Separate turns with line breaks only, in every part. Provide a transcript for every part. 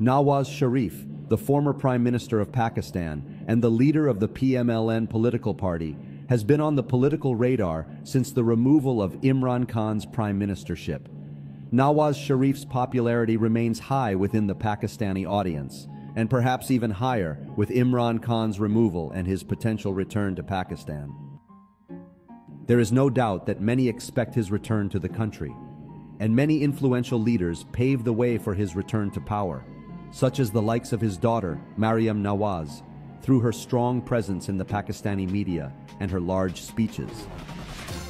Nawaz Sharif, the former Prime Minister of Pakistan and the leader of the PMLN political party, has been on the political radar since the removal of Imran Khan's prime ministership. Nawaz Sharif's popularity remains high within the Pakistani audience, and perhaps even higher with Imran Khan's removal and his potential return to Pakistan. There is no doubt that many expect his return to the country, and many influential leaders pave the way for his return to power, such as the likes of his daughter, Maryam Nawaz, through her strong presence in the Pakistani media and her large speeches.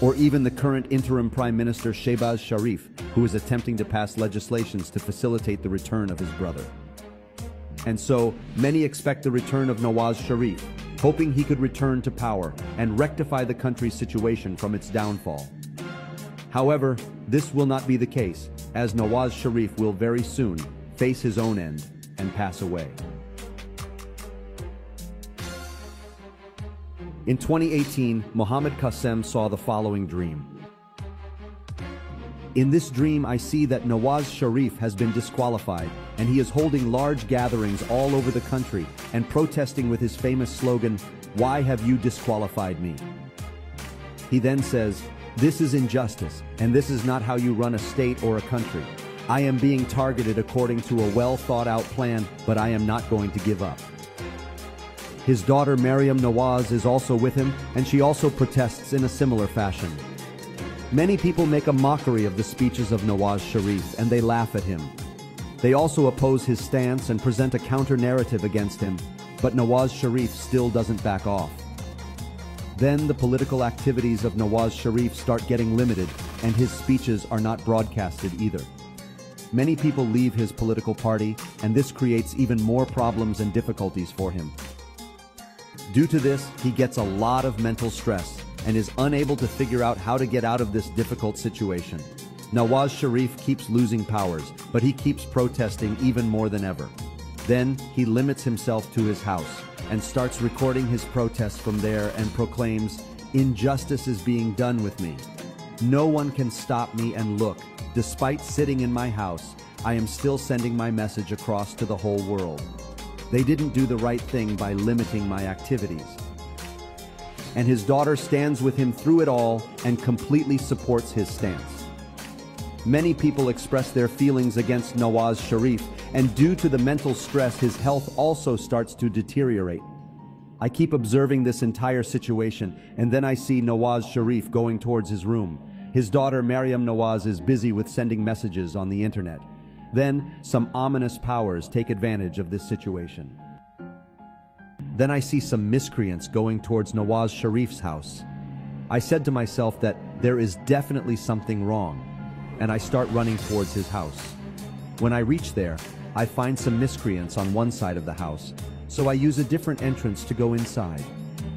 Or even the current interim Prime Minister Shehbaz Sharif, who is attempting to pass legislations to facilitate the return of his brother. And so, many expect the return of Nawaz Sharif, hoping he could return to power and rectify the country's situation from its downfall. However, this will not be the case, as Nawaz Sharif will very soon face his own end and pass away. In 2018, Mohammad Qasem saw the following dream. In this dream, I see that Nawaz Sharif has been disqualified, and he is holding large gatherings all over the country and protesting with his famous slogan, "Why have you disqualified me?" He then says, "This is injustice, and this is not how you run a state or a country. I am being targeted according to a well-thought-out plan, but I am not going to give up." His daughter Maryam Nawaz is also with him, and she also protests in a similar fashion. Many people make a mockery of the speeches of Nawaz Sharif, and they laugh at him. They also oppose his stance and present a counter-narrative against him, but Nawaz Sharif still doesn't back off. Then the political activities of Nawaz Sharif start getting limited, and his speeches are not broadcasted either. Many people leave his political party, and this creates even more problems and difficulties for him. Due to this, he gets a lot of mental stress and is unable to figure out how to get out of this difficult situation. Nawaz Sharif keeps losing powers, but he keeps protesting even more than ever. Then he limits himself to his house and starts recording his protests from there and proclaims, "Injustice is being done with me. No one can stop me, and look, despite sitting in my house, I am still sending my message across to the whole world. They didn't do the right thing by limiting my activities." And his daughter stands with him through it all and completely supports his stance. Many people express their feelings against Nawaz Sharif, and due to the mental stress, his health also starts to deteriorate. I keep observing this entire situation, and then I see Nawaz Sharif going towards his room. His daughter Maryam Nawaz is busy with sending messages on the internet. Then, some ominous powers take advantage of this situation. Then I see some miscreants going towards Nawaz Sharif's house. I said to myself that there is definitely something wrong, and I start running towards his house. When I reach there, I find some miscreants on one side of the house, so I use a different entrance to go inside.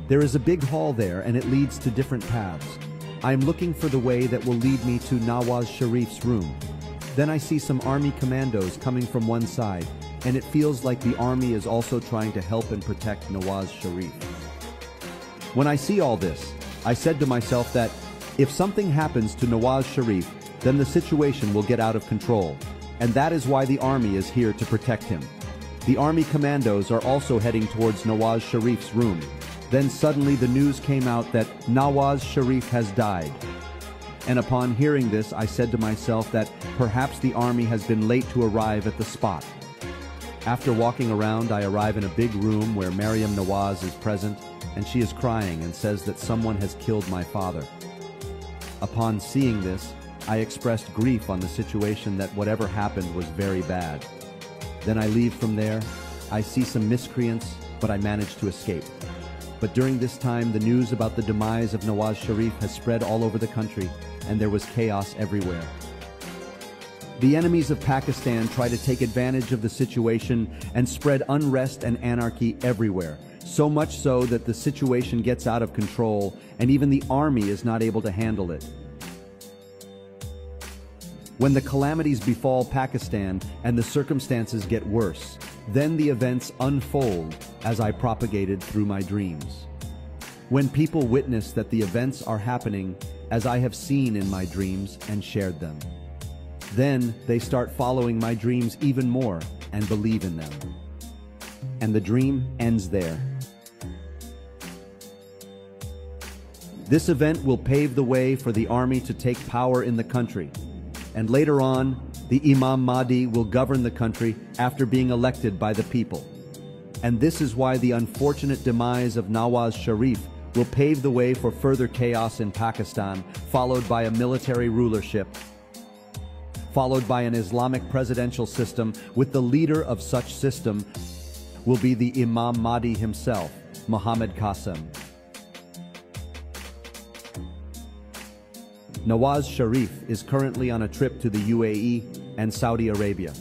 There is a big hall there, and it leads to different paths. I am looking for the way that will lead me to Nawaz Sharif's room. Then I see some army commandos coming from one side, and it feels like the army is also trying to help and protect Nawaz Sharif. When I see all this, I said to myself that if something happens to Nawaz Sharif, then the situation will get out of control, and that is why the army is here to protect him. The army commandos are also heading towards Nawaz Sharif's room. Then suddenly the news came out that Nawaz Sharif has died. And upon hearing this, I said to myself that perhaps the army has been late to arrive at the spot. After walking around, I arrive in a big room where Maryam Nawaz is present, and she is crying and says that someone has killed my father. Upon seeing this, I expressed grief on the situation that whatever happened was very bad. Then I leave from there. I see some miscreants, but I manage to escape. But during this time, the news about the demise of Nawaz Sharif has spread all over the country, and there was chaos everywhere. The enemies of Pakistan try to take advantage of the situation and spread unrest and anarchy everywhere, so much so that the situation gets out of control, and even the army is not able to handle it. When the calamities befall Pakistan and the circumstances get worse, then the events unfold as I propagated through my dreams. When people witness that the events are happening as I have seen in my dreams and shared them, then they start following my dreams even more, and believe in them. And the dream ends there. This event will pave the way for the army to take power in the country, and later on, the Imam Mahdi will govern the country after being elected by the people. And this is why the unfortunate demise of Nawaz Sharif will pave the way for further chaos in Pakistan, followed by a military rulership, followed by an Islamic presidential system, with the leader of such system will be the Imam Mahdi himself, Muhammad Qasim. Nawaz Sharif is currently on a trip to the UAE and Saudi Arabia.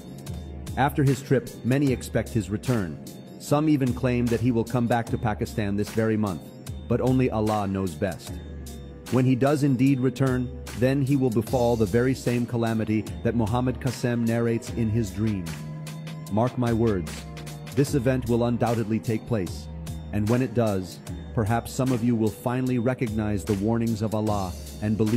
After his trip, many expect his return. Some even claim that he will come back to Pakistan this very month, but only Allah knows best. When he does indeed return, then he will befall the very same calamity that Muhammad Qasim narrates in his dream. Mark my words, this event will undoubtedly take place, and when it does, perhaps some of you will finally recognize the warnings of Allah and believe